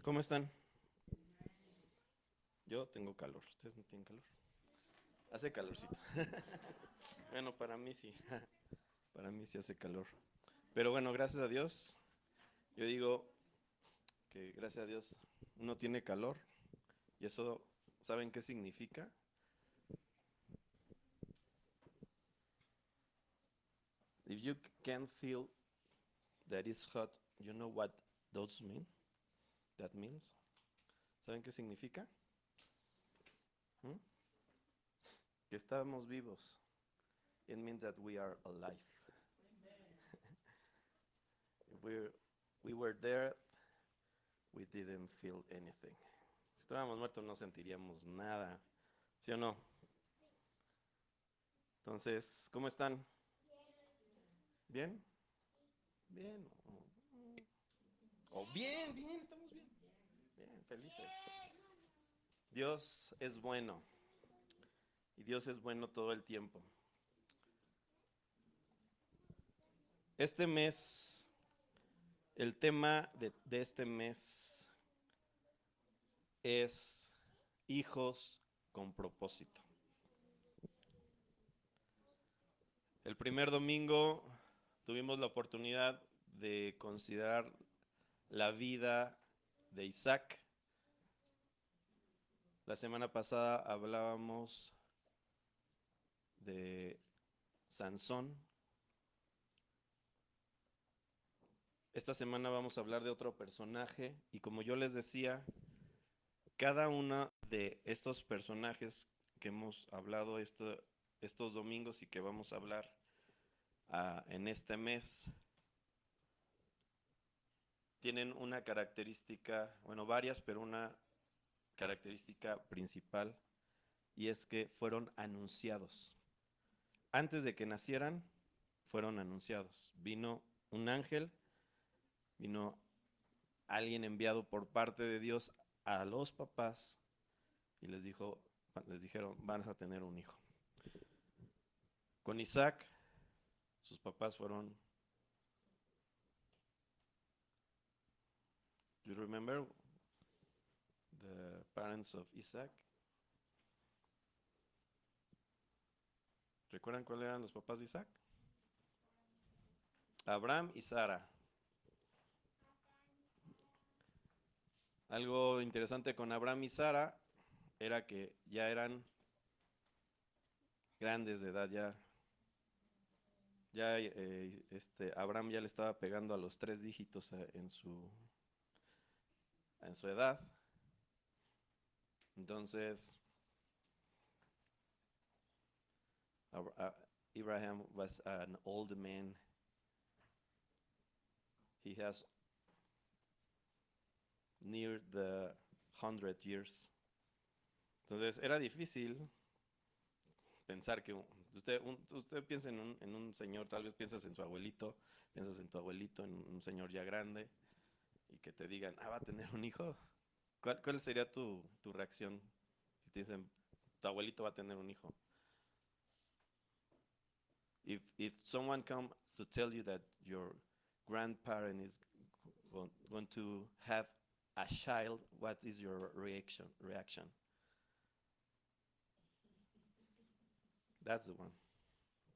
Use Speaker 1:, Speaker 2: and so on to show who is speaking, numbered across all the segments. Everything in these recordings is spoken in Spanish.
Speaker 1: ¿Cómo están? Yo tengo calor. ¿Ustedes no tienen calor? Hace calorcito. Bueno, para mí sí. Para mí sí hace calor. Pero bueno, gracias a Dios. Yo digo que gracias a Dios uno tiene calor. Y eso, ¿saben qué significa? If you can feel that it's hot, you know what those mean? That means. ¿Saben qué significa? ¿Mm? Que estamos vivos. It means that we are alive. If we were there, we didn't feel anything. Si estuviéramos muertos no sentiríamos nada, ¿sí o no? Entonces, ¿cómo están? ¿Bien? ¿Bien? O bien, bien, estamos bien. Bien, felices. Dios es bueno y Dios es bueno todo el tiempo. Este mes, el tema de este mes es hijos con propósito. El primer domingo tuvimos la oportunidad de considerar la vida de Isaac. La semana pasada hablábamos de Sansón. Esta semana vamos a hablar de otro personaje y como yo les decía, cada uno de estos personajes que hemos hablado estos domingos y que vamos a hablar en este mes, tienen una característica, bueno, varias, pero una característica principal y es que fueron anunciados. Antes de que nacieran, fueron anunciados. Vino un ángel, vino alguien enviado por parte de Dios a los papás y les dijeron, van a tener un hijo. Con Isaac, sus papás fueron, do you remember the parents of Isaac? ¿Recuerdan cuáles eran los papás de Isaac? Abraham y Sara. Algo interesante con Abraham y Sara era que ya eran grandes de edad, Abraham ya le estaba pegando a los 3 dígitos en su edad. Entonces, Abraham was an old man. He has near the 100 years. Entonces, era difícil pensar que usted piensa en un señor, tal vez piensas en su abuelito, piensas en tu abuelito, en un señor ya grande, y que te digan, va a tener un hijo. ¿Cuál sería tu reacción si te dicen, tu abuelito va a tener un hijo? If someone come to tell you that your grandparent is going to have a child, what is your reaction? That's the one.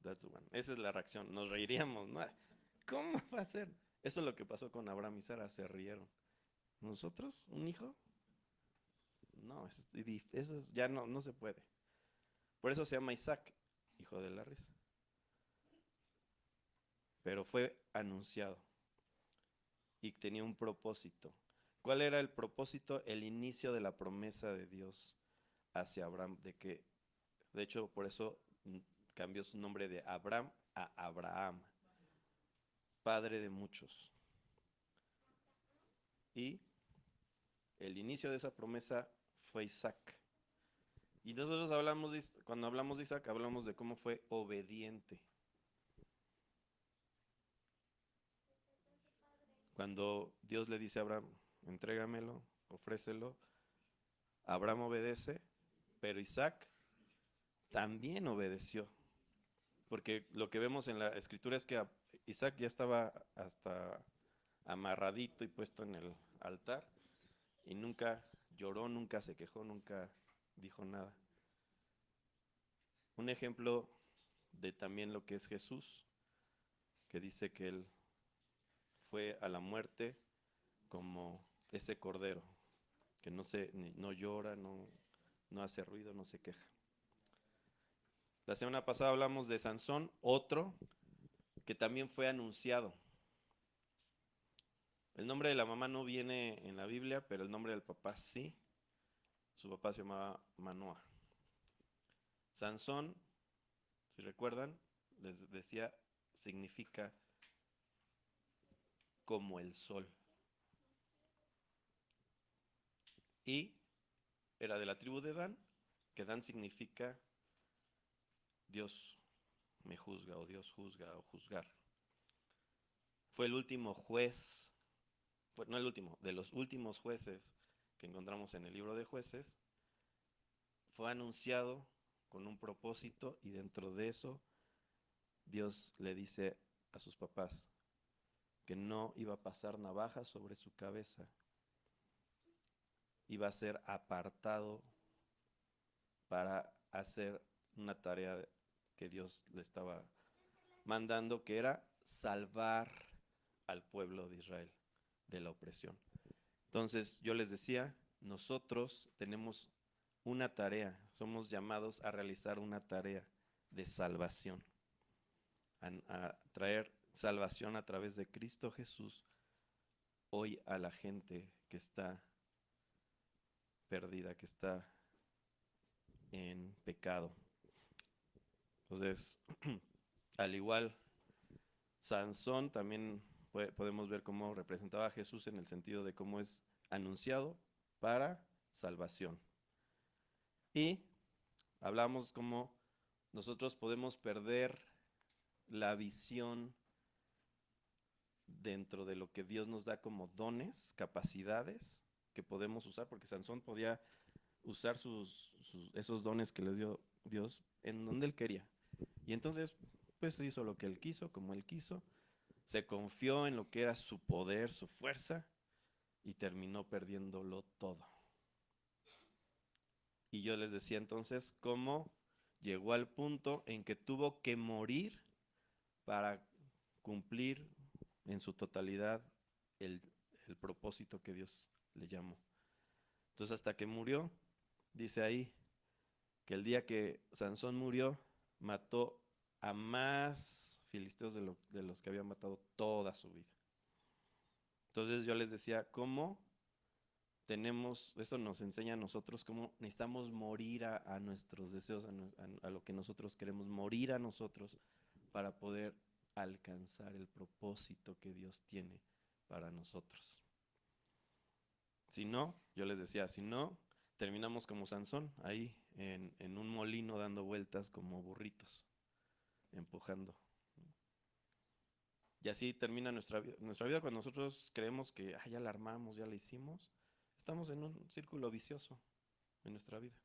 Speaker 1: That's the one. Esa es la reacción. Nos reiríamos, ¿no? ¿Cómo va a ser? Eso es lo que pasó con Abraham y Sara, se rieron. ¿Nosotros? ¿Un hijo? No, ya no se puede. Por eso se llama Isaac, hijo de la risa. Pero fue anunciado y tenía un propósito. ¿Cuál era el propósito? El inicio de la promesa de Dios hacia Abraham, de hecho, por eso cambió su nombre de Abraham a Abraham, padre de muchos. Y el inicio de esa promesa fue Isaac. Y nosotros cuando hablamos de Isaac, hablamos de cómo fue obediente. Cuando Dios le dice a Abraham, entrégamelo, ofrécelo, Abraham obedece, pero Isaac también obedeció. Porque lo que vemos en la escritura es que Isaac ya estaba hasta amarradito y puesto en el altar. y nunca lloró, nunca se quejó, nunca dijo nada. Un ejemplo de también lo que es Jesús, que dice que él fue a la muerte como ese cordero, que no llora, no hace ruido, no se queja. La semana pasada hablamos de Sansón, otro que también fue anunciado. El nombre de la mamá no viene en la Biblia, pero el nombre del papá sí. Su papá se llamaba Manoah. Sansón, si recuerdan, les decía, significa como el sol. Y era de la tribu de Dan, que Dan significa Dios me juzga o Dios juzga o juzgar. Fue el último juez, no el último, de los últimos jueces que encontramos en el libro de Jueces. Fue anunciado con un propósito y dentro de eso Dios le dice a sus papás que no iba a pasar navaja sobre su cabeza, iba a ser apartado para hacer una tarea que Dios le estaba mandando, que era salvar al pueblo de Israel de la opresión. Entonces yo les decía, nosotros tenemos una tarea, somos llamados a realizar una tarea de salvación, a traer salvación a través de Cristo Jesús hoy a la gente que está perdida, que está en pecado. Entonces, al igual, Sansón también podemos ver cómo representaba a Jesús en el sentido de cómo es anunciado para salvación. Y hablamos cómo nosotros podemos perder la visión dentro de lo que Dios nos da como dones, capacidades que podemos usar, porque Sansón podía usar esos dones que les dio Dios en donde él quería. Y entonces, pues hizo lo que él quiso, como él quiso, se confió en lo que era su poder, su fuerza, y terminó perdiéndolo todo. Y yo les decía entonces cómo llegó al punto en que tuvo que morir para cumplir en su totalidad el, el propósito que Dios le llamó. Entonces hasta que murió, dice ahí, que el día que Sansón murió, mató a más filisteos de los que había matado toda su vida. Entonces yo les decía, ¿cómo tenemos, eso nos enseña a nosotros, cómo necesitamos morir a nuestros deseos, a lo que nosotros queremos, morir a nosotros para poder alcanzar el propósito que Dios tiene para nosotros? Si no, yo les decía, si no, terminamos como Sansón, ahí en un molino dando vueltas como burritos, empujando. Y así termina nuestra vida cuando nosotros creemos que ya la armamos, ya la hicimos. Estamos en un círculo vicioso en nuestra vida,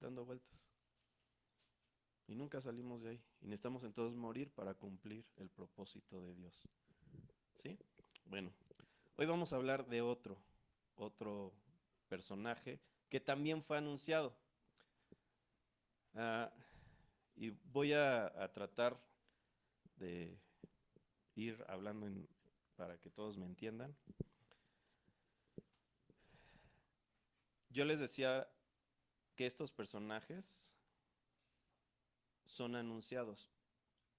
Speaker 1: dando vueltas. Y nunca salimos de ahí. Y necesitamos entonces morir para cumplir el propósito de Dios. ¿Sí? Bueno, hoy vamos a hablar de otro personaje que también fue anunciado. Ah, y voy a tratar de ir hablando para que todos me entiendan. Yo les decía que estos personajes son anunciados.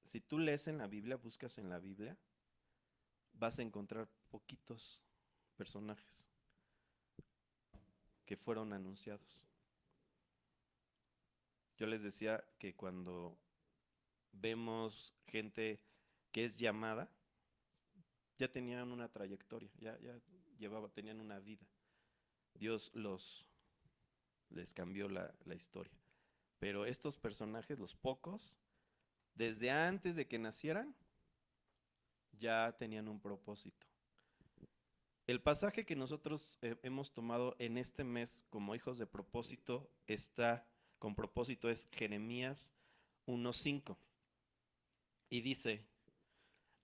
Speaker 1: Si tú lees en la Biblia, buscas en la Biblia, vas a encontrar poquitos personajes que fueron anunciados. Yo les decía que cuando vemos gente que es llamada, ya tenían una trayectoria, ya tenían una vida. Dios les cambió la historia. Pero estos personajes, los pocos, desde antes de que nacieran, ya tenían un propósito. El pasaje que nosotros hemos tomado en este mes como hijos de propósito con propósito es Jeremías 1:5. Y dice,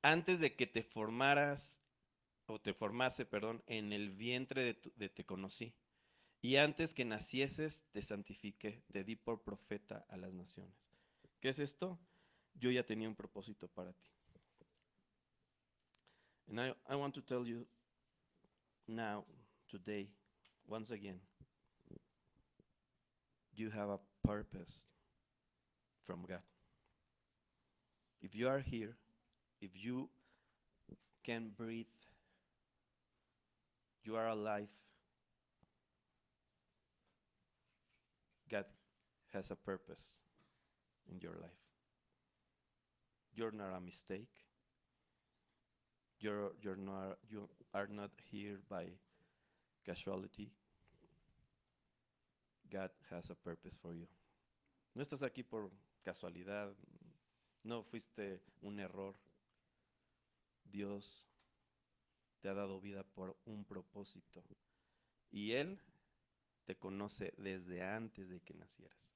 Speaker 1: antes de que te formaras o te formase, perdón, en el vientre de te conocí. Y antes que nacieses, te santifiqué, te di por profeta a las naciones. ¿Qué es esto? Yo ya tenía un propósito para ti. And I want to tell you now, today, once again, you have a purpose from God. If you are here, if you can breathe, you are alive, God has a purpose in your life. You're not a mistake. You are not here by casualty. God has a purpose for you. No estás aquí por casualidad, no fuiste un error. Dios te ha dado vida por un propósito. Y Él te conoce desde antes de que nacieras.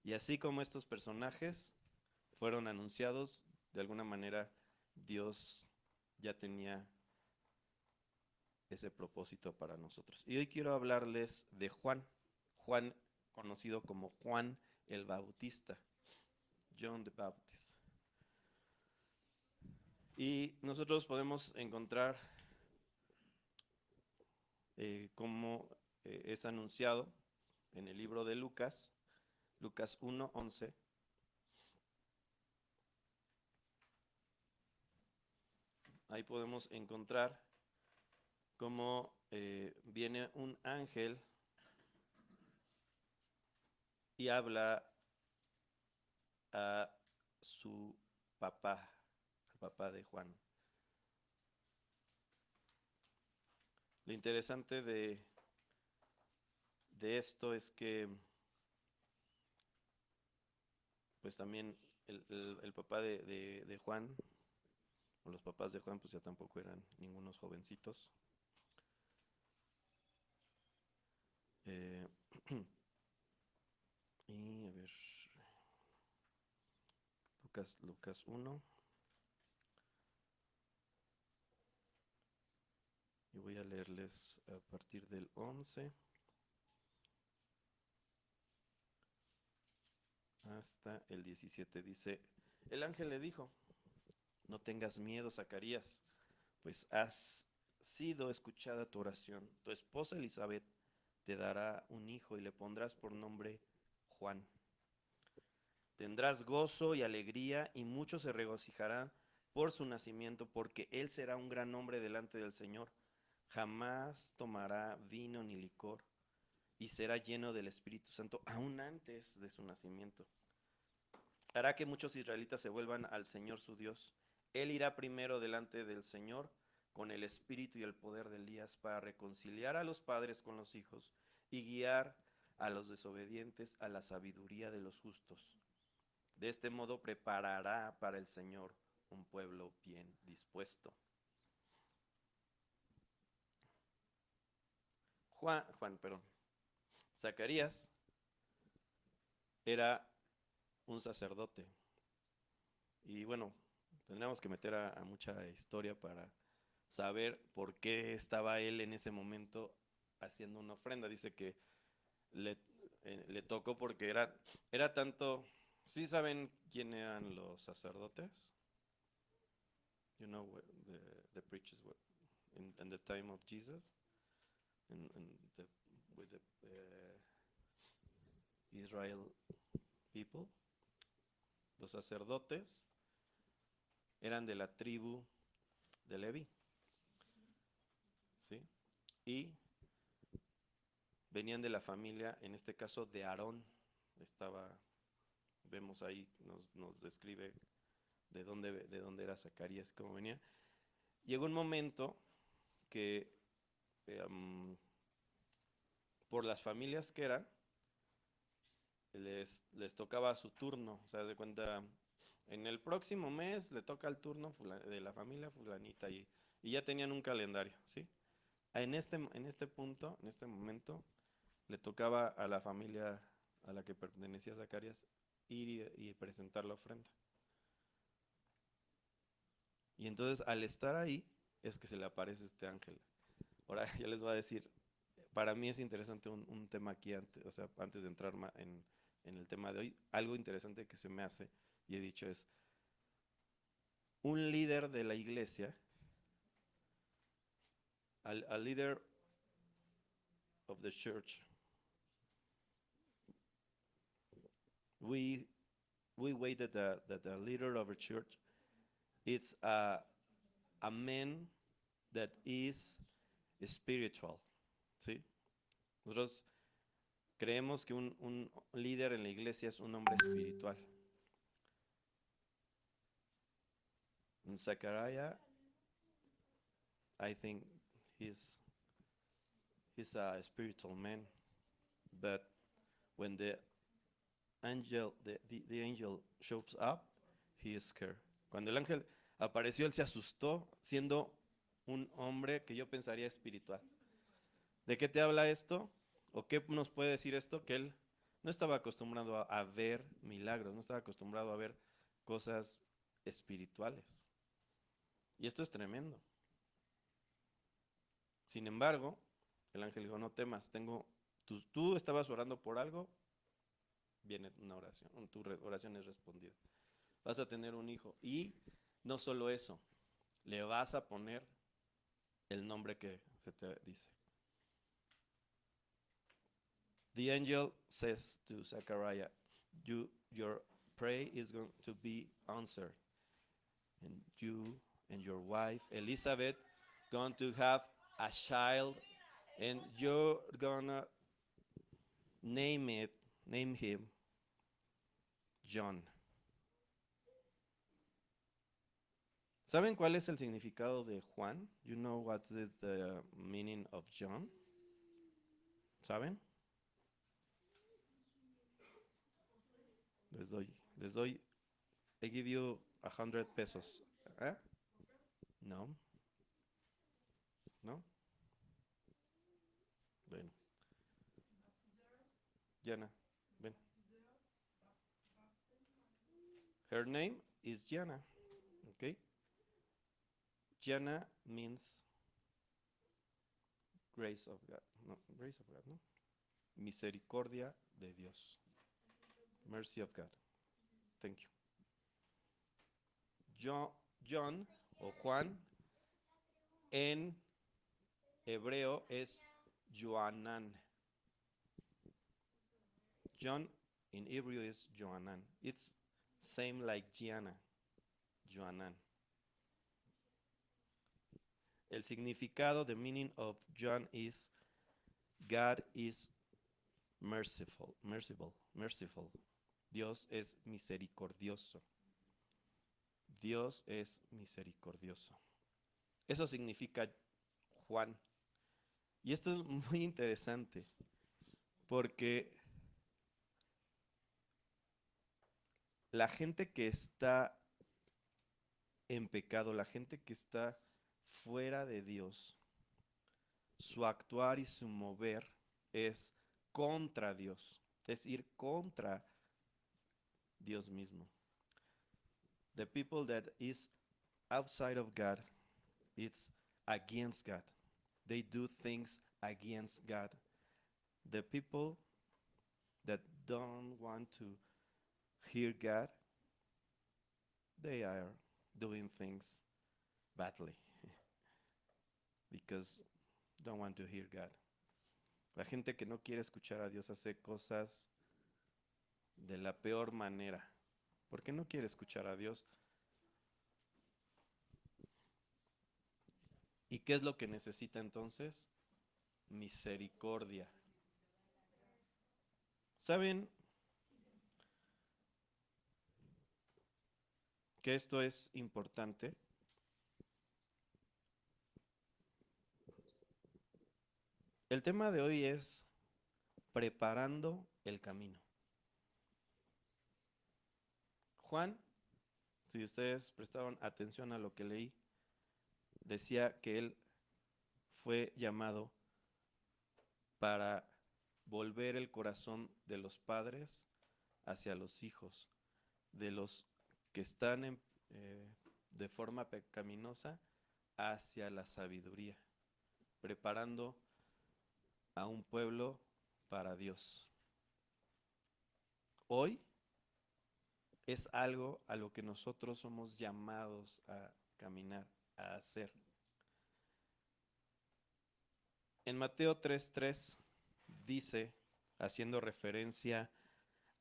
Speaker 1: Y así como estos personajes fueron anunciados, de alguna manera Dios ya tenía ese propósito para nosotros. Y hoy quiero hablarles de Juan. Juan, conocido como Juan el Bautista. John the Baptist. Y nosotros podemos encontrar cómo es anunciado en el libro de Lucas, Lucas 1:11. Ahí podemos encontrar cómo viene un ángel y habla a su papá, al papá de Juan. Lo interesante de esto es que pues también el papá de Juan, o los papás de Juan, pues ya tampoco eran ningunos jovencitos. Y a ver, Lucas 1. Y voy a leerles a partir del 11 hasta el 17. Dice, el ángel le dijo, no tengas miedo, Zacarías, pues has sido escuchada tu oración. Tu esposa Elizabeth te dará un hijo y le pondrás por nombre Juan. Tendrás gozo y alegría y muchos se regocijarán por su nacimiento, porque él será un gran hombre delante del Señor. Jamás tomará vino ni licor y será lleno del Espíritu Santo aún antes de su nacimiento. Hará que muchos israelitas se vuelvan al Señor su Dios. Él irá primero delante del Señor con el espíritu y el poder de Elías para reconciliar a los padres con los hijos y guiar a los desobedientes a la sabiduría de los justos. De este modo preparará para el Señor un pueblo bien dispuesto. Zacarías era un sacerdote. Y bueno, tendríamos que meter a mucha historia para saber por qué estaba él en ese momento haciendo una ofrenda. Dice que le tocó porque era tanto... ¿Sí saben quién eran los sacerdotes? You know the preachers were in the time of Jesus, with the Israel people. Los sacerdotes eran de la tribu de Leví, ¿sí? Y venían de la familia, en este caso de Aarón. Vemos ahí, nos describe de dónde era Zacarías, cómo venía. Llegó un momento que por las familias que eran, les tocaba su turno. O sea, de cuenta, en el próximo mes le toca el turno de la familia fulanita y ya tenían un calendario, ¿sí? En este punto, en este momento, le tocaba a la familia a la que pertenecía Zacarías ir y presentar la ofrenda. Y entonces, al estar ahí, es que se le aparece este ángel. Ahora ya les voy a decir, para mí es interesante un tema aquí, antes, o sea, antes de entrar en el tema de hoy, algo interesante que se me hace, y he dicho es, un líder de la iglesia, a leader of the church, we waited that the leader of a church, it's a man that is spiritual, ¿sí? Nosotros creemos que un líder en la iglesia es un hombre espiritual. En Zechariah, I think he's a spiritual man, but when the angel shows up, he is scared. Cuando el ángel apareció, él se asustó, siendo un hombre que yo pensaría espiritual. ¿De qué te habla esto? ¿O qué nos puede decir esto? Que él no estaba acostumbrado a ver milagros, no estaba acostumbrado a ver cosas espirituales. Y esto es tremendo. Sin embargo, el ángel dijo, no temas, tú estabas orando por algo, viene una oración, tu oración es respondida. Vas a tener un hijo. Y no solo eso, le vas a poner el nombre que se te dice. The angel says to Zechariah, your prayer is going to be answered. And you and your wife, Elizabeth, going to have a child, and you're gonna name him John. ¿Saben cuál es el significado de Juan? You know what is the meaning of John? ¿Saben? Les doy, I give you 100 pesos. ¿Eh? No. ¿No? Bueno. Jana, ven. Her name is Jana. Okay? Jana means grace of God. No, grace of God, ¿no? Misericordia de Dios. Mercy of God. Thank you. John o Juan en hebreo es Johanan. John in Hebrew is Johanan. It's same like Gianna, Johanan. El significado, the meaning of John is God is merciful. Dios es misericordioso. Dios es misericordioso. Eso significa Juan. Y esto es muy interesante porque la gente que está en pecado, la gente que está fuera de Dios, su actuar y su mover es contra Dios, es ir contra Dios mismo. The people that is outside of God, it's against God. They do things against God. The people that don't want to hear God, they are doing things badly because don't want to hear God. La gente que no quiere escuchar a Dios hace cosas de la peor manera. ¿Por qué no quiere escuchar a Dios? ¿Y qué es lo que necesita entonces? Misericordia. ¿Saben que esto es importante? El tema de hoy es preparando el camino. Juan, si ustedes prestaron atención a lo que leí, decía que él fue llamado para volver el corazón de los padres hacia los hijos, de los que están de forma pecaminosa hacia la sabiduría, preparando a un pueblo para Dios. Hoy es algo a lo que nosotros somos llamados a caminar, a hacer. En Mateo 3:3 dice, haciendo referencia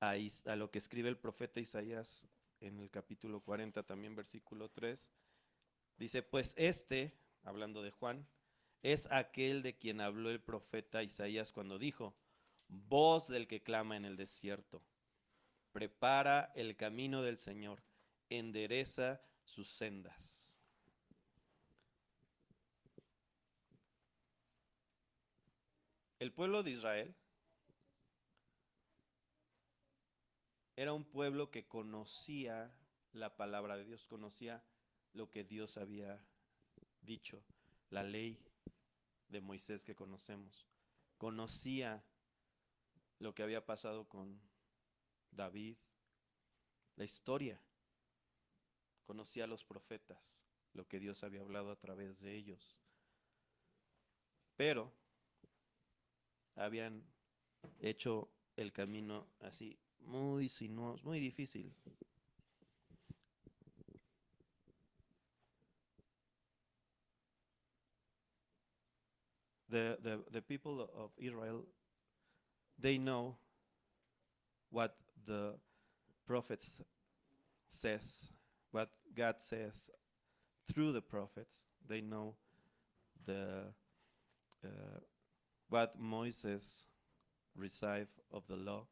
Speaker 1: a lo que escribe el profeta Isaías en el capítulo 40, también versículo 3, dice, pues hablando de Juan, es aquel de quien habló el profeta Isaías cuando dijo, voz del que clama en el desierto, prepara el camino del Señor, endereza sus sendas. El pueblo de Israel era un pueblo que conocía la palabra de Dios, conocía lo que Dios había dicho, la ley de Moisés que conocemos, conocía lo que había pasado con David, la historia, conocía a los profetas, lo que Dios había hablado a través de ellos, pero habían hecho el camino así muy sinuoso, muy difícil. The people of Israel, they know what the prophets says, what God says through the prophets. They know the what Moses received of the law.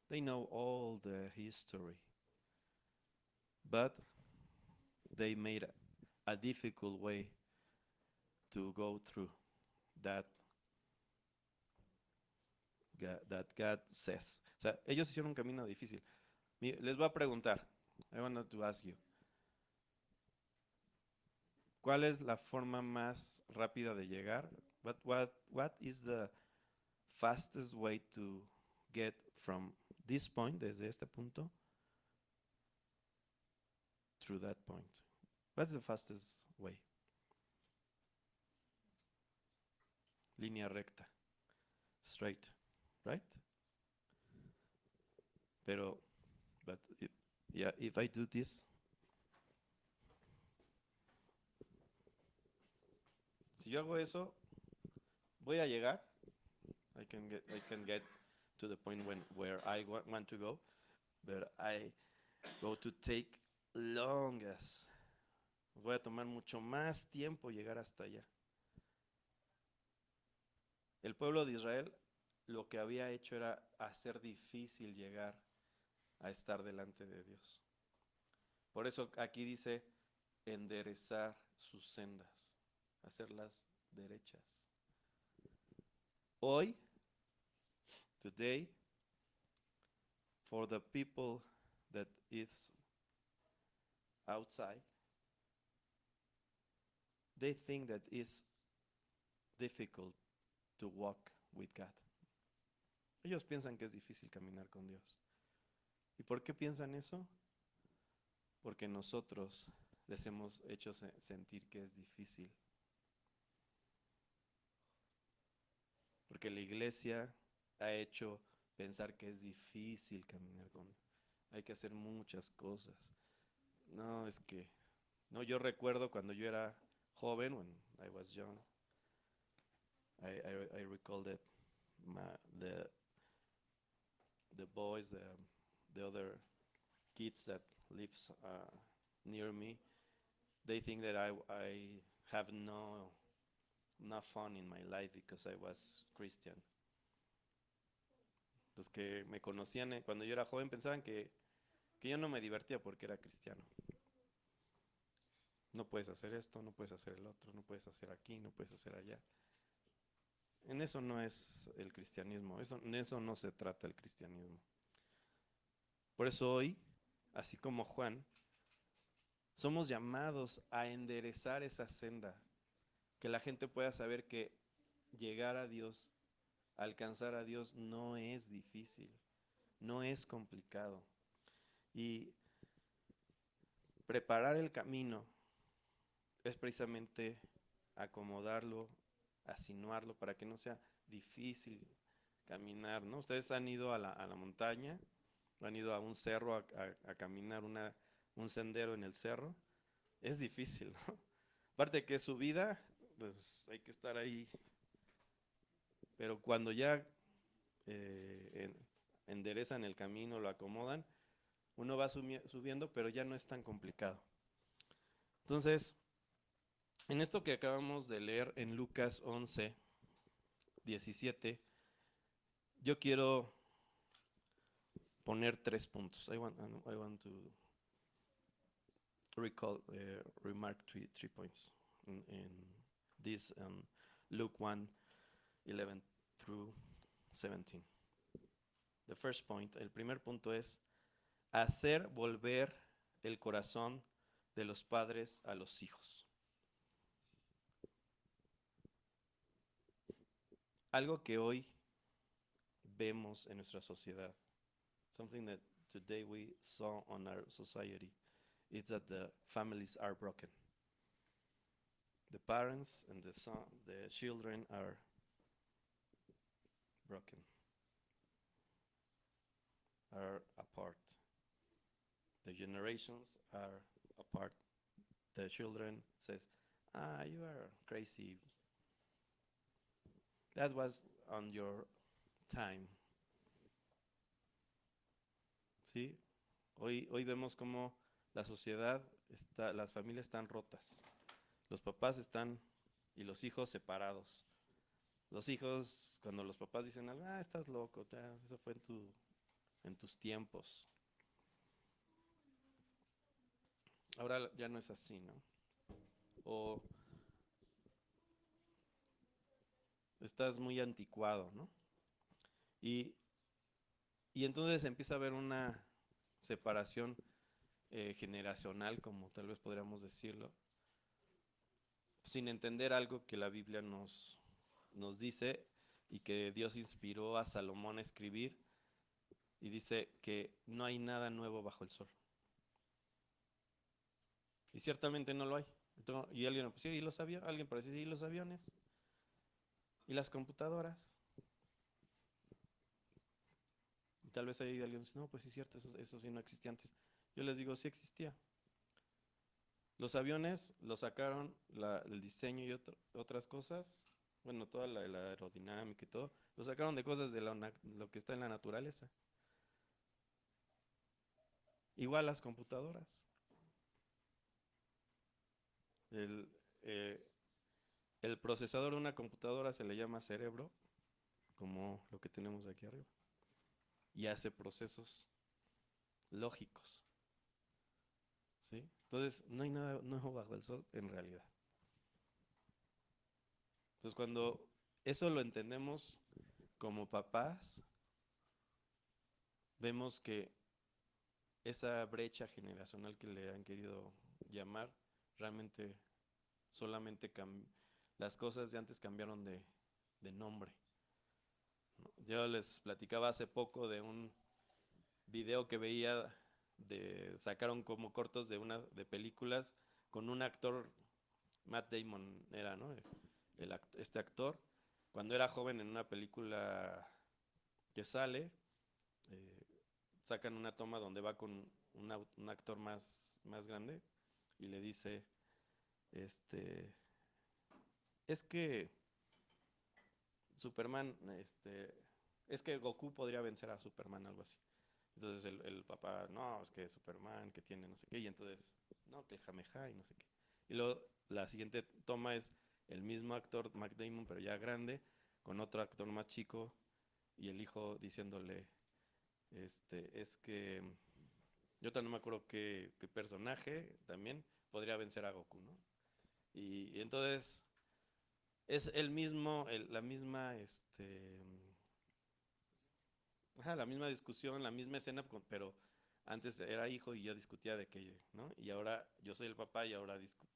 Speaker 1: They know all the history, but they made a difficult way to go through that God says. O sea, ellos hicieron un camino difícil. Les voy a preguntar, I want to ask you, ¿cuál es la forma más rápida de llegar? What is the fastest way to get from this point, desde este punto, through that point? What's the fastest way? Línea recta, straight, right? Pero, but if I do this, si yo hago eso, voy a llegar. I can get to the point where I want to go, but I go to take longest. Voy a tomar mucho más tiempo llegar hasta allá. El pueblo de Israel lo que había hecho era hacer difícil llegar a estar delante de Dios. Por eso aquí dice enderezar sus sendas, hacerlas derechas. Hoy, today, for the people that is outside, they think that it's difficult to walk with God. Ellos piensan que es difícil caminar con Dios. ¿Y por qué piensan eso? Porque nosotros les hemos hecho sentir que es difícil. Porque la iglesia ha hecho pensar que es difícil caminar con Dios. Hay que hacer muchas cosas. No, es que... No, yo recuerdo cuando yo era joven, when I was young, I recall that the boys, the other kids that lives near me, they think that I have no fun in my life because I was Christian. Los que me conocían cuando yo era joven pensaban que yo no me divertía porque era cristiano. No puedes hacer esto, no puedes hacer el otro, no puedes hacer aquí, no puedes hacer allá. En eso no es el cristianismo, en eso no se trata el cristianismo. Por eso hoy, así como Juan, somos llamados a enderezar esa senda, que la gente pueda saber que llegar a Dios, alcanzar a Dios no es difícil, no es complicado. Y preparar el camino es precisamente acomodarlo, asinuarlo para que no sea difícil caminar, ¿no? Ustedes han ido a la montaña, han ido a un cerro a caminar un sendero en el cerro, es difícil, ¿no? Aparte de que es subida, pues hay que estar ahí, pero cuando ya enderezan el camino, lo acomodan, uno va subiendo, pero ya no es tan complicado. Entonces, en esto que acabamos de leer en Lucas 11, 17, yo quiero poner 3 puntos. I want to remark three points in this Luke 1, 11 through 17. The first point, el primer punto es hacer volver el corazón de los padres a los hijos. Algo que hoy vemos en nuestra sociedad, something that today we saw on our society, is that the families are broken. The parents and the children are broken, are apart. The generations are apart. The children says, you are crazy. That was on your time. ¿Sí? Hoy vemos cómo la sociedad las familias están rotas. Los papás están y los hijos separados. Los hijos, cuando los papás dicen algo, estás loco, eso fue en tus tiempos. Ahora ya no es así, ¿no? O estás muy anticuado, ¿no? Y entonces empieza a haber una separación generacional, como tal vez podríamos decirlo, sin entender algo que la Biblia nos dice y que Dios inspiró a Salomón a escribir, y dice que no hay nada nuevo bajo el sol. Y ciertamente no lo hay. Entonces, y alguien, pues, sí, ¿y los aviones? Alguien parece, ¿y los aviones? ¿Y las computadoras? Y tal vez hay alguien dice, no, pues sí es cierto, eso sí no existía antes. Yo les digo, sí existía. Los aviones lo sacaron, el diseño y otras cosas, bueno, toda la aerodinámica y todo, lo sacaron de cosas de lo que está en la naturaleza. Igual las computadoras. El, eh, el procesador de una computadora se le llama cerebro, como lo que tenemos aquí arriba, y hace procesos lógicos. ¿Sí? Entonces, no hay nada nuevo bajo el sol en realidad. Entonces, cuando eso lo entendemos como papás, vemos que esa brecha generacional que le han querido llamar, realmente solamente las cosas de antes cambiaron de nombre. Yo les platicaba hace poco de un video que veía, sacaron como cortos de películas con un actor, Matt Damon era, ¿no? Este actor, cuando era joven en una película que sale, eh, sacan una toma donde va con un actor más grande y le dice, es que Superman, es que Goku podría vencer a Superman, algo así. Entonces el papá, no, es que Superman, que tiene no sé qué, y entonces, no, que el Jameja y no sé qué. Y luego la siguiente toma es el mismo actor, Matt Damon, pero ya grande, con otro actor más chico, y el hijo diciéndole, es que, yo también no me acuerdo qué personaje también podría vencer a Goku, ¿no? Y entonces es el mismo, la misma, la misma discusión, la misma escena, pero antes era hijo y yo discutía de que, ¿no? Y ahora yo soy el papá y ahora discuto.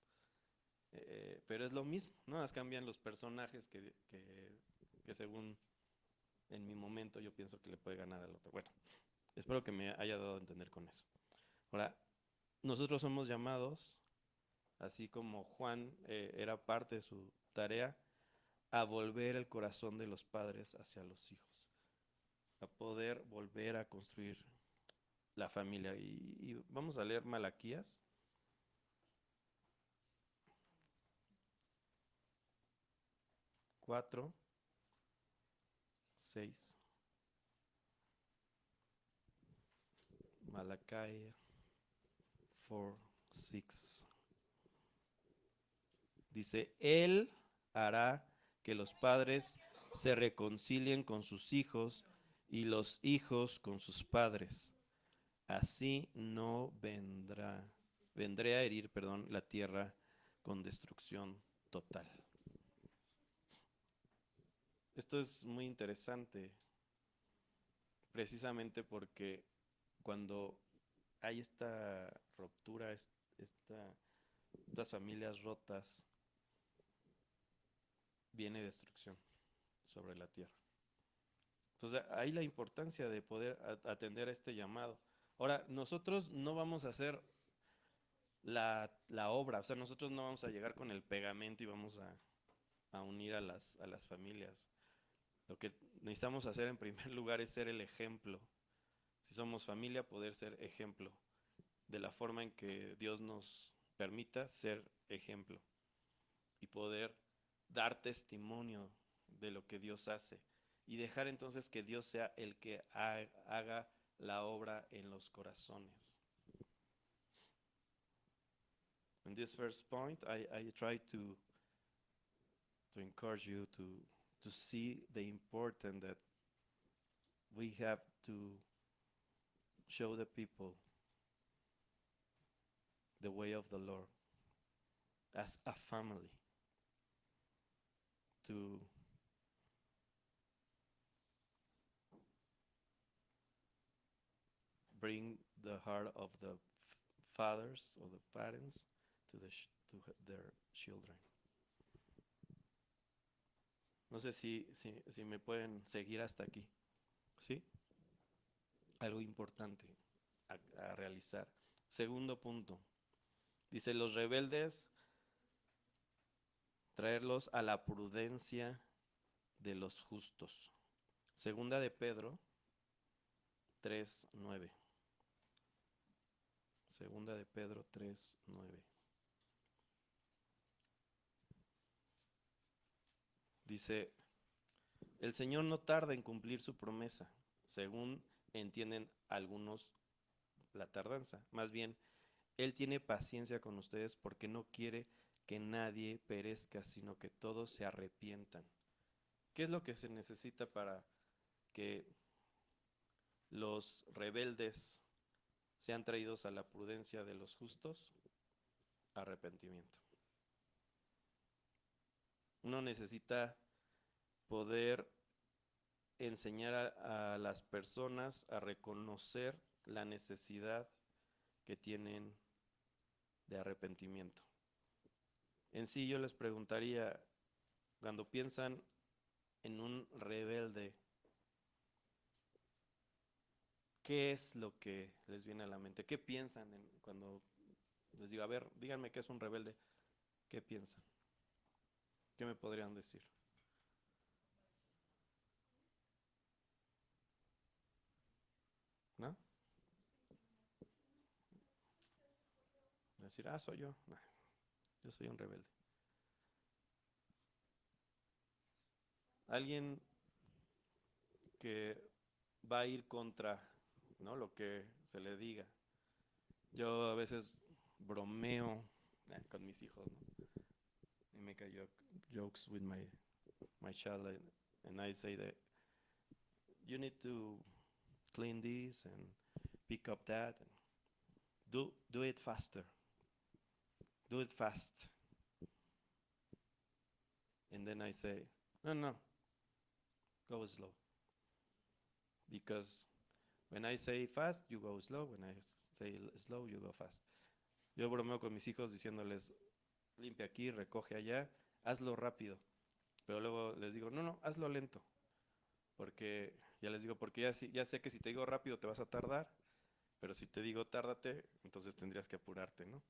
Speaker 1: Pero es lo mismo, ¿no? Cambian los personajes que según en mi momento yo pienso que le puede ganar al otro. Bueno, espero que me haya dado a entender con eso. Ahora, nosotros somos llamados así como Juan era parte de su tarea, a volver el corazón de los padres hacia los hijos, a poder volver a construir la familia. Y vamos a leer Malaquías. Cuatro, 6. Malachi 4, 6. Dice, Él hará que los padres se reconcilien con sus hijos y los hijos con sus padres. Así no vendré a herir, perdón, la tierra con destrucción total. Esto es muy interesante, precisamente porque cuando hay esta ruptura, estas familias rotas, viene destrucción sobre la tierra. Entonces, ahí la importancia de poder atender a este llamado. Ahora, nosotros no vamos a hacer la obra, o sea, nosotros no vamos a llegar con el pegamento y vamos a unir a las familias. Lo que necesitamos hacer en primer lugar es ser el ejemplo. Si somos familia, poder ser ejemplo de la forma en que Dios nos permita ser ejemplo y poder dar testimonio de lo que Dios hace y dejar entonces que Dios sea el que haga la obra en los corazones. In this first point, I try to encourage you to see the importance that we have to show the people the way of the Lord as a family, to bring the heart of the fathers or the parents to their children. No sé si me pueden seguir hasta aquí. ¿Sí? Algo importante a realizar. Segundo punto. Dice, los rebeldes, traerlos a la prudencia de los justos. Segunda de Pedro 3:9. Segunda de Pedro 3:9. Dice, el Señor no tarda en cumplir su promesa, según entienden algunos la tardanza. Más bien, Él tiene paciencia con ustedes porque no quiere que nadie perezca, sino que todos se arrepientan. ¿Qué es lo que se necesita para que los rebeldes sean traídos a la prudencia de los justos? Arrepentimiento. Uno necesita poder enseñar a las personas a reconocer la necesidad que tienen de arrepentimiento. En sí yo les preguntaría, cuando piensan en un rebelde, ¿qué es lo que les viene a la mente? ¿Qué piensan cuando les digo, a ver, díganme qué es un rebelde? ¿Qué piensan? ¿Qué me podrían decir? ¿No? Decir, soy yo. Nah, yo soy un rebelde. Alguien que va a ir contra, ¿no?, lo que se le diga. Yo a veces bromeo con mis hijos, ¿no? I make jokes with my child, and I say that you need to clean this and pick up that and do it faster. Do it fast. And then I say, no, go slow. Because when I say fast, you go slow. When I say slow, you go fast. Yo bromeo con mis hijos diciéndoles, limpia aquí, recoge allá, hazlo rápido. Pero luego les digo, no, hazlo lento. Porque ya les digo, porque ya sé que si te digo rápido te vas a tardar, pero si te digo tárdate, entonces tendrías que apurarte, ¿no?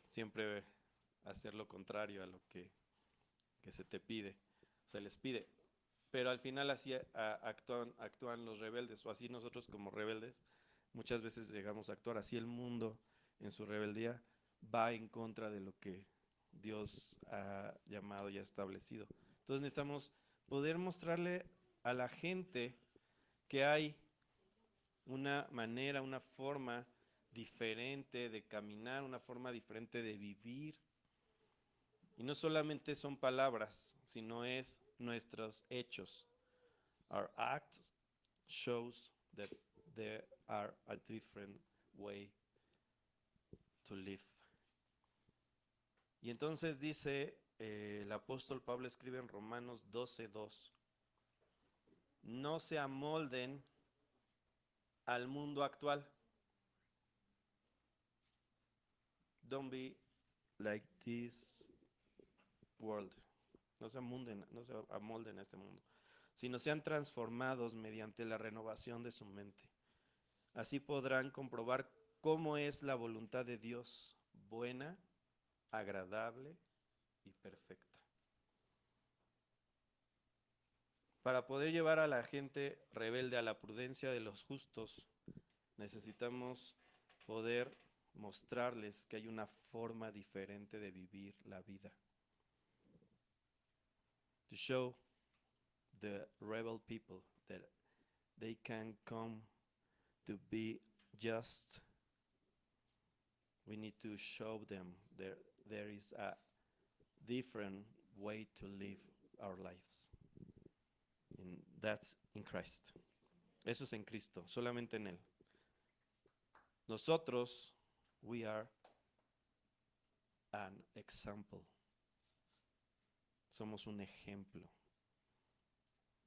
Speaker 1: siempre hacer lo contrario a lo que se te pide, se les pide. Pero al final así actúan los rebeldes, o así nosotros como rebeldes muchas veces llegamos a actuar. Así el mundo en su rebeldía va en contra de lo que Dios ha llamado y ha establecido. Entonces necesitamos poder mostrarle a la gente que hay una manera, una forma diferente de caminar, una forma diferente de vivir. Y no solamente son palabras, sino es nuestros hechos. Our acts shows that there are a different way to live. Y entonces dice el apóstol Pablo escribe en Romanos 12:2, no se amolden al mundo actual. Don't be like this world. No se amolden a este mundo, sino sean transformados mediante la renovación de su mente. Así podrán comprobar cómo es la voluntad de Dios, buena, agradable y perfecta. Para poder llevar a la gente rebelde a la prudencia de los justos, necesitamos poder mostrarles que hay una forma diferente de vivir la vida. To show the rebel people that they can come to be just. We need to show them there is a different way to live our lives. And that's in Christ. Eso es en Cristo, solamente en Él. Nosotros, we are an example. Somos un ejemplo.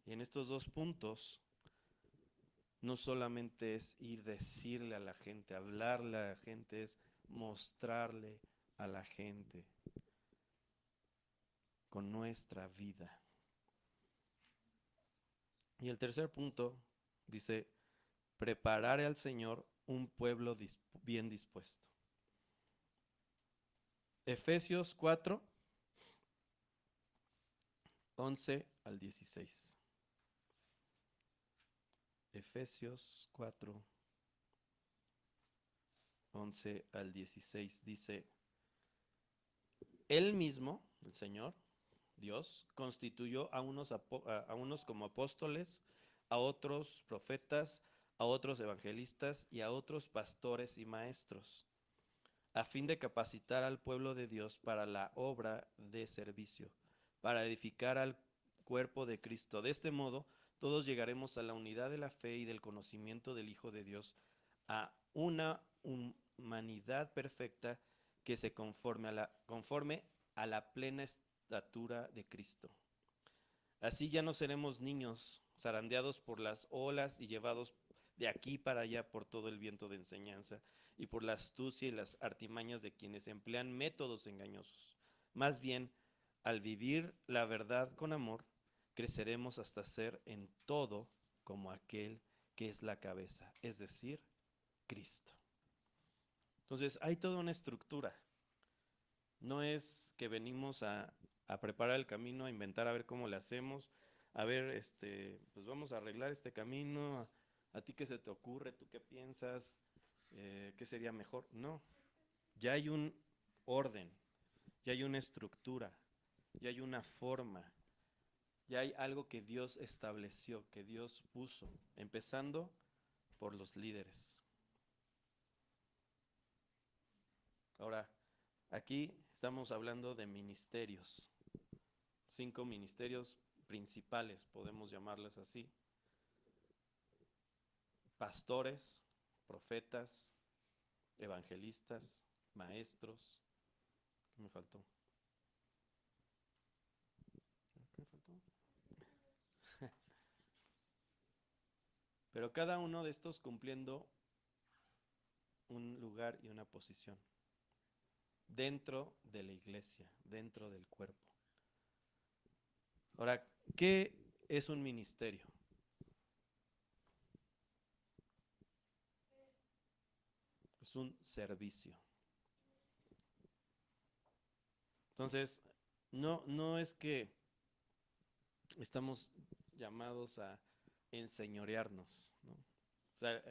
Speaker 1: Y en estos dos puntos, no solamente es ir decirle a la gente, hablarle a la gente, es mostrarle a la gente con nuestra vida. Y el tercer punto dice, preparar al Señor un pueblo bien dispuesto. Efesios 4, 11 al 16. Efesios 4, 11 al 16 dice, Él mismo, el Señor, Dios, constituyó a unos como apóstoles, a otros profetas, a otros evangelistas y a otros pastores y maestros, a fin de capacitar al pueblo de Dios para la obra de servicio, para edificar al cuerpo de Cristo. De este modo, todos llegaremos a la unidad de la fe y del conocimiento del Hijo de Dios, a una humanidad perfecta que se conforme a la plena estatura de Cristo. Así ya no seremos niños, zarandeados por las olas y llevados de aquí para allá por todo el viento de enseñanza y por la astucia y las artimañas de quienes emplean métodos engañosos. Más bien, al vivir la verdad con amor, creceremos hasta ser en todo como aquel que es la cabeza, es decir, Cristo. Entonces, hay toda una estructura. No es que venimos a preparar el camino, a inventar a ver cómo le hacemos, a ver, pues vamos a arreglar este camino, a ti qué se te ocurre, tú qué piensas, qué sería mejor. No, ya hay un orden, ya hay una estructura, ya hay una forma, ya hay algo que Dios estableció, que Dios puso, empezando por los líderes. Ahora, aquí estamos hablando de ministerios, 5 ministerios principales, podemos llamarles así. Pastores, profetas, evangelistas, maestros. ¿Qué me faltó? ¿Qué me faltó? Pero cada uno de estos cumpliendo un lugar y una posición dentro de la iglesia, dentro del cuerpo. Ahora, ¿qué es un ministerio? Es un servicio. Entonces, no es que estamos llamados a enseñorearnos, ¿no? O sea,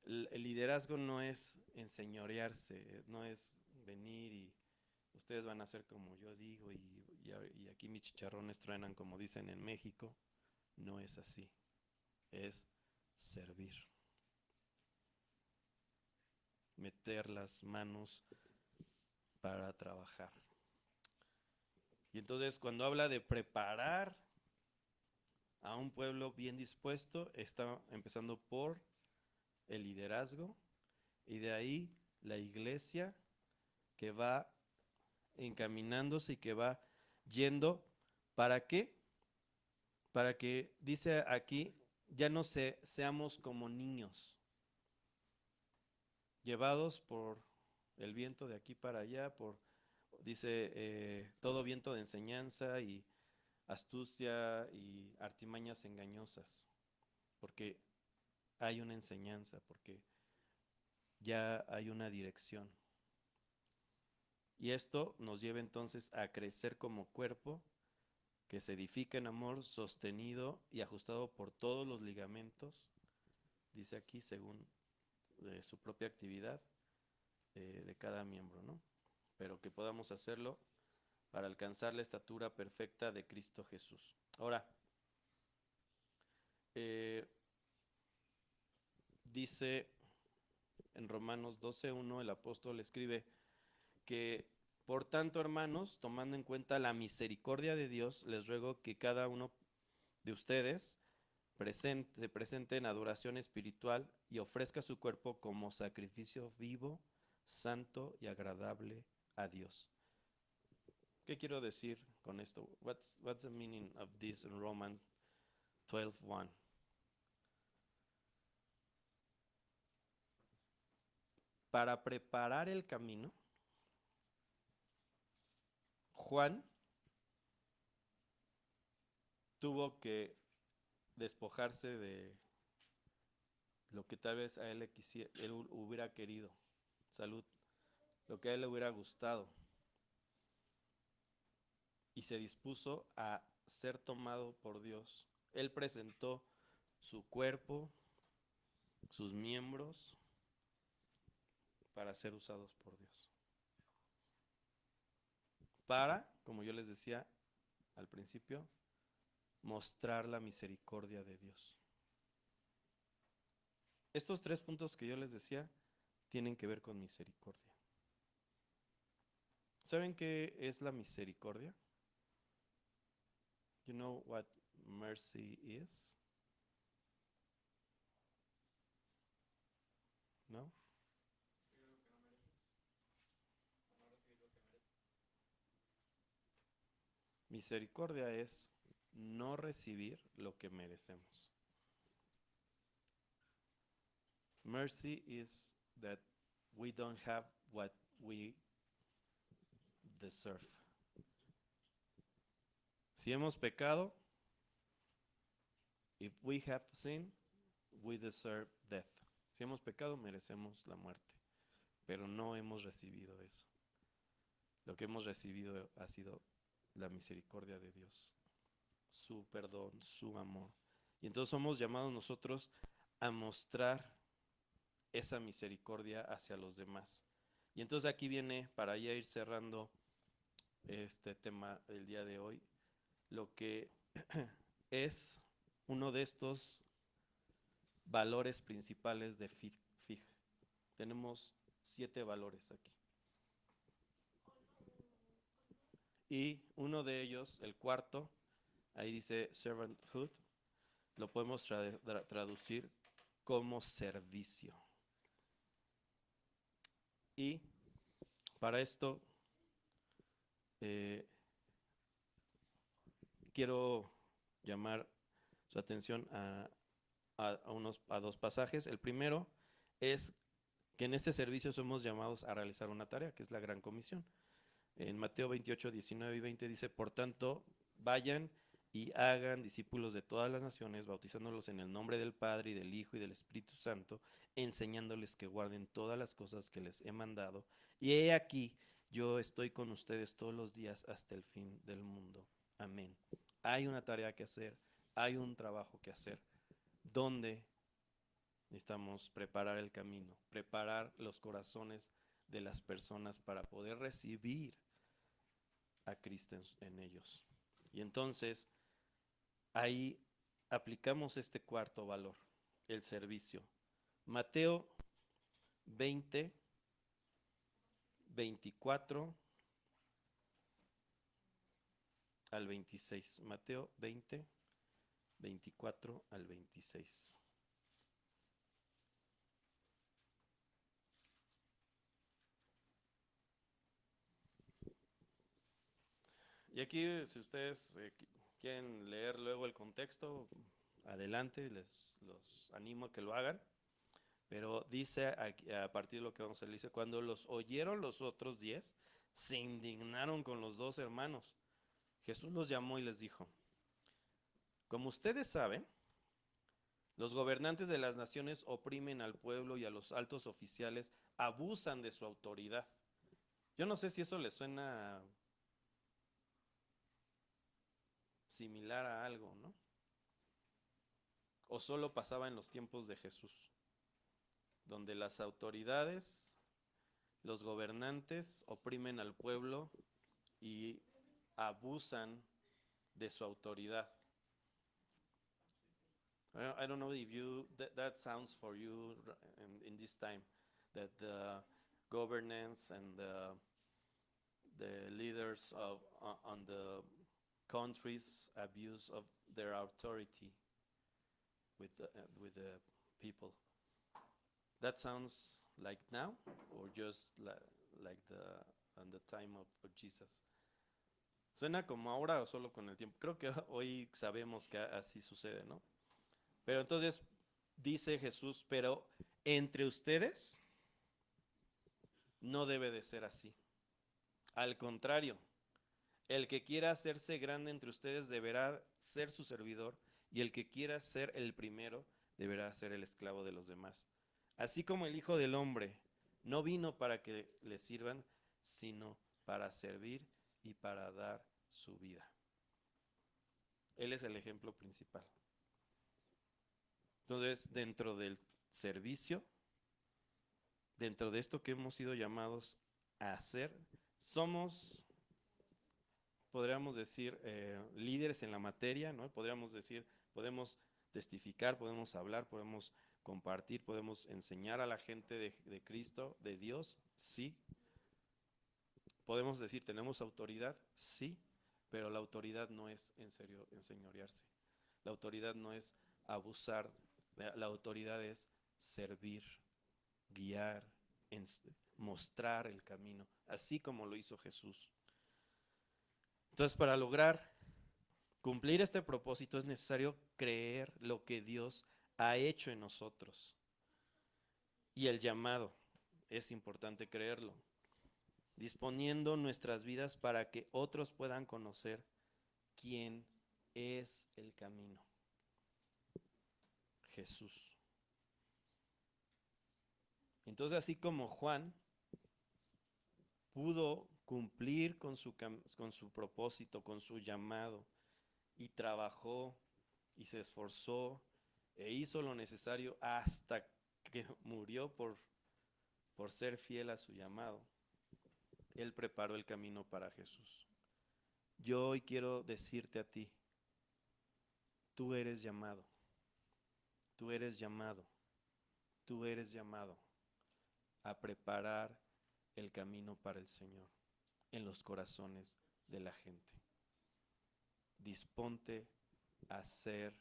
Speaker 1: el liderazgo no es enseñorearse, no es venir y ustedes van a hacer como yo digo y aquí mis chicharrones truenan como dicen en México. No es así, es servir, meter las manos para trabajar. Y entonces cuando habla de preparar a un pueblo bien dispuesto, está empezando por el liderazgo y de ahí la iglesia que va encaminándose y que va yendo. ¿Para qué? Para que, dice aquí, ya no seamos como niños, llevados por el viento de aquí para allá, dice, todo viento de enseñanza y astucia y artimañas engañosas, porque hay una enseñanza, porque ya hay una dirección. Y esto nos lleva entonces a crecer como cuerpo, que se edifica en amor, sostenido y ajustado por todos los ligamentos, dice aquí, según su propia actividad de cada miembro, ¿no? Pero que podamos hacerlo para alcanzar la estatura perfecta de Cristo Jesús. Ahora, dice en Romanos 12:1, el apóstol escribe que, por tanto, hermanos, tomando en cuenta la misericordia de Dios, les ruego que cada uno de ustedes se presente en adoración espiritual y ofrezca su cuerpo como sacrificio vivo, santo y agradable a Dios. ¿Qué quiero decir con esto? What's the meaning of this in Romans 12:1? Para preparar el camino, Juan tuvo que despojarse de lo que tal vez a él él hubiera querido, salud, lo que a él le hubiera gustado, y se dispuso a ser tomado por Dios. Él presentó su cuerpo, sus miembros, para ser usados por Dios. Para, como yo les decía al principio, mostrar la misericordia de Dios. Estos 3 puntos que yo les decía tienen que ver con misericordia. ¿Saben qué es la misericordia? You know what mercy is? ¿No? Misericordia es no recibir lo que merecemos. Mercy is that we don't have what we deserve. Si hemos pecado, if we have sinned, we deserve death. Si hemos pecado, merecemos la muerte, pero no hemos recibido eso. Lo que hemos recibido ha sido la misericordia de Dios, su perdón, su amor. Y entonces somos llamados nosotros a mostrar esa misericordia hacia los demás. Y entonces aquí viene, para ya ir cerrando este tema del día de hoy, lo que es uno de estos valores principales de FIG. Tenemos 7 valores aquí. Y uno de ellos, el cuarto, ahí dice servanthood, lo podemos traducir como servicio. Y para esto quiero llamar su atención a 2 pasajes. El primero es que en este servicio somos llamados a realizar una tarea, que es la gran comisión. En Mateo 28, 19 y 20 dice, por tanto, vayan y hagan discípulos de todas las naciones, bautizándolos en el nombre del Padre y del Hijo y del Espíritu Santo, enseñándoles que guarden todas las cosas que les he mandado. Y he aquí, yo estoy con ustedes todos los días hasta el fin del mundo. Amén. Hay una tarea que hacer, hay un trabajo que hacer, donde necesitamos preparar el camino, preparar los corazones de las personas para poder recibir a Cristo en ellos. Y entonces, ahí aplicamos este cuarto valor, el servicio. Mateo 20, 24 al 26. Mateo 20, 24 al 26. Y aquí, si ustedes quieren leer luego el contexto, adelante, los animo a que lo hagan. Pero dice, a partir de lo que vamos a leer, dice, cuando los oyeron los otros 10, se indignaron con los 2 hermanos. Jesús los llamó y les dijo, como ustedes saben, los gobernantes de las naciones oprimen al pueblo y a los altos oficiales abusan de su autoridad. Yo no sé si eso les suena similar a algo, ¿no? O solo pasaba en los tiempos de Jesús, donde las autoridades, los gobernantes oprimen al pueblo y abusan de su autoridad. I don't know if that sounds for you in this time, that the governance and the leaders on the countries abuse of their authority with the people. That sounds like now, or just like on the time of Jesus? ¿Suena como ahora o solo con el tiempo? Creo que hoy sabemos que así sucede, ¿no? Pero entonces dice Jesús, pero entre ustedes no debe de ser así. Al contrario, el que quiera hacerse grande entre ustedes deberá ser su servidor, y el que quiera ser el primero deberá ser el esclavo de los demás. Así como el Hijo del Hombre no vino para que le sirvan, sino para servir y para dar su vida. Él es el ejemplo principal. Entonces, dentro del servicio, dentro de esto que hemos sido llamados a hacer, somos, podríamos decir, líderes en la materia, ¿no? Podríamos decir, podemos testificar, podemos hablar, podemos compartir, podemos enseñar a la gente de Cristo, de Dios, sí. Podemos decir, tenemos autoridad, sí, pero la autoridad no es enseñorearse. La autoridad no es abusar, la autoridad es servir, guiar, mostrar el camino, así como lo hizo Jesús. Entonces, para lograr cumplir este propósito es necesario creer lo que Dios ha hecho en nosotros. Y el llamado, es importante creerlo, disponiendo nuestras vidas para que otros puedan conocer quién es el camino. Jesús. Entonces, así como Juan pudo cumplir con su propósito, con su llamado, y trabajó y se esforzó e hizo lo necesario hasta que murió por ser fiel a su llamado, él preparó el camino para Jesús. Yo hoy quiero decirte a ti, tú eres llamado, tú eres llamado, tú eres llamado a preparar el camino para el Señor en los corazones de la gente. Disponte a ser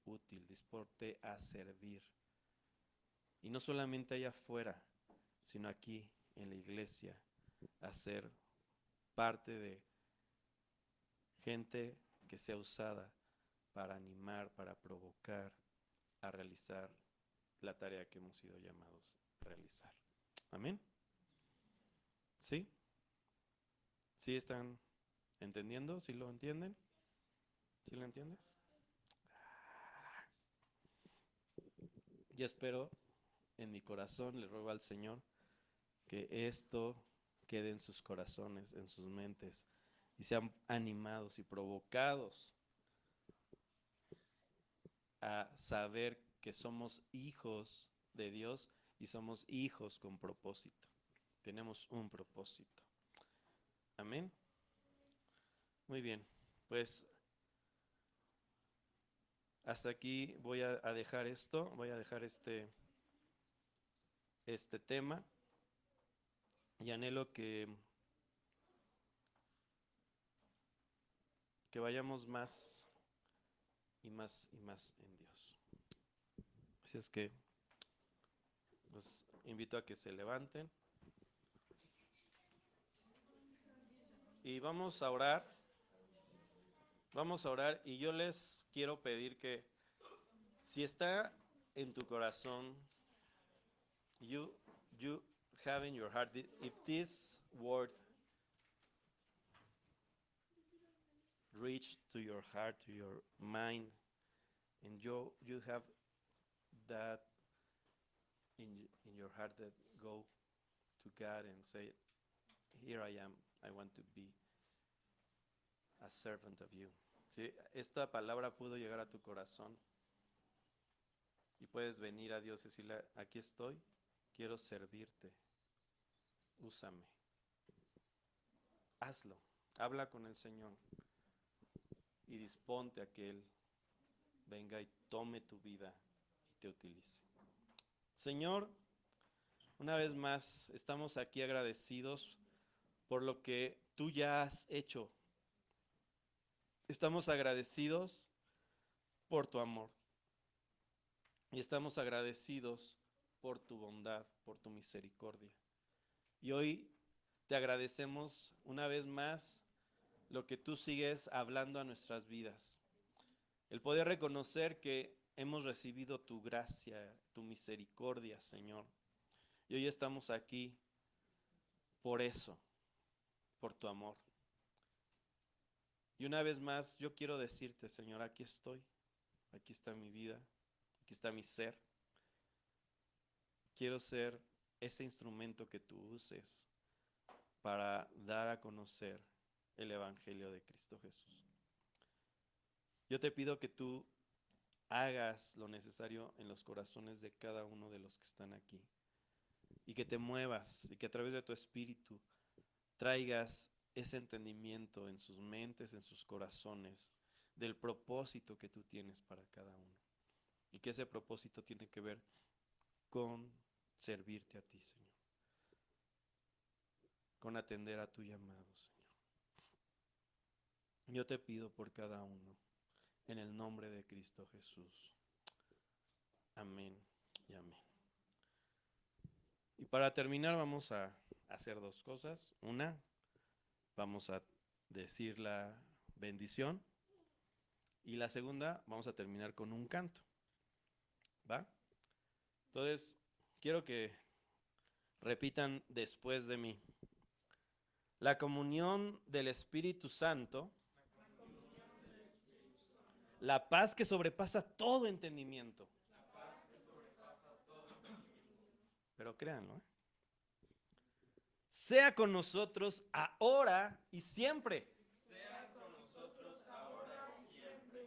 Speaker 1: útil, disponte a servir. Y no solamente allá afuera, sino aquí en la iglesia, a ser parte de gente que sea usada para animar, para provocar a realizar la tarea que hemos sido llamados a realizar. Amén. ¿Sí? ¿Sí están entendiendo? ¿Sí lo entienden? ¿Sí lo entiendes? Y espero en mi corazón, le ruego al Señor que esto quede en sus corazones, en sus mentes, y sean animados y provocados a saber que somos hijos de Dios y somos hijos con propósito. Tenemos un propósito. Amén. Muy bien, pues hasta aquí voy a dejar esto, voy a dejar este tema y anhelo que vayamos más y más y más en Dios. Así es que los invito a que se levanten y vamos a orar. Vamos a orar y yo les quiero pedir que si está en tu corazón, you have in your heart, if this word reach to your heart, to your mind, and you have that in your heart that go to God and say, here I am, I want to be a servant of you. Si esta palabra pudo llegar a tu corazón y puedes venir a Dios y decirle, aquí estoy, quiero servirte, úsame. Hazlo, habla con el Señor y disponte a que Él venga y tome tu vida y te utilice. Señor, una vez más estamos aquí agradecidos por lo que tú ya has hecho. Estamos agradecidos por tu amor y estamos agradecidos por tu bondad, por tu misericordia. Y hoy te agradecemos una vez más lo que tú sigues hablando a nuestras vidas. El poder reconocer que hemos recibido tu gracia, tu misericordia, Señor. Y hoy estamos aquí por eso, por tu amor. Y una vez más, yo quiero decirte, Señor, aquí estoy, aquí está mi vida, aquí está mi ser. Quiero ser ese instrumento que tú uses para dar a conocer el Evangelio de Cristo Jesús. Yo te pido que tú hagas lo necesario en los corazones de cada uno de los que están aquí y que te muevas y que a través de tu espíritu traigas ese entendimiento en sus mentes, en sus corazones, del propósito que tú tienes para cada uno. Y que ese propósito tiene que ver con servirte a ti, Señor. Con atender a tu llamado, Señor. Yo te pido por cada uno, en el nombre de Cristo Jesús. Amén y amén. Y para terminar vamos a hacer dos cosas. Una, vamos a decir la bendición. Y la segunda, vamos a terminar con un canto. ¿Va? Entonces, quiero que repitan después de mí. La comunión del Espíritu Santo, la paz que sobrepasa todo entendimiento. Pero créanlo, ¿eh? Sea con nosotros ahora y siempre.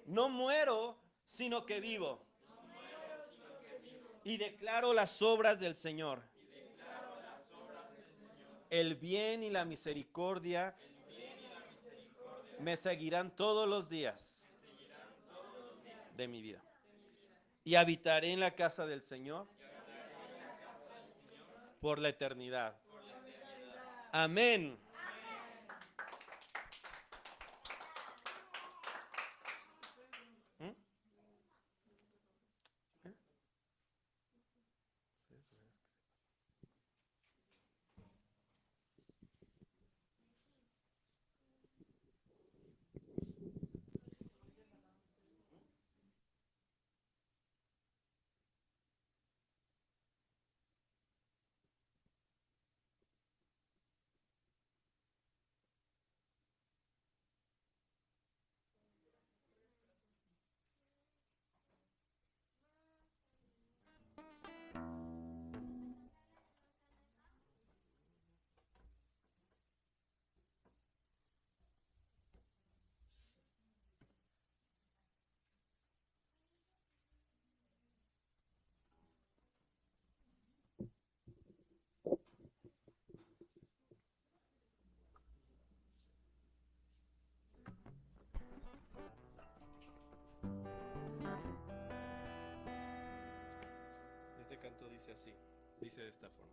Speaker 1: No muero, sino que vivo. Y declaro las obras del Señor. El bien y la misericordia me seguirán todos los días de mi vida. Y habitaré en la casa del Señor por la eternidad. Amén. ¿Mm? así, dice de esta forma.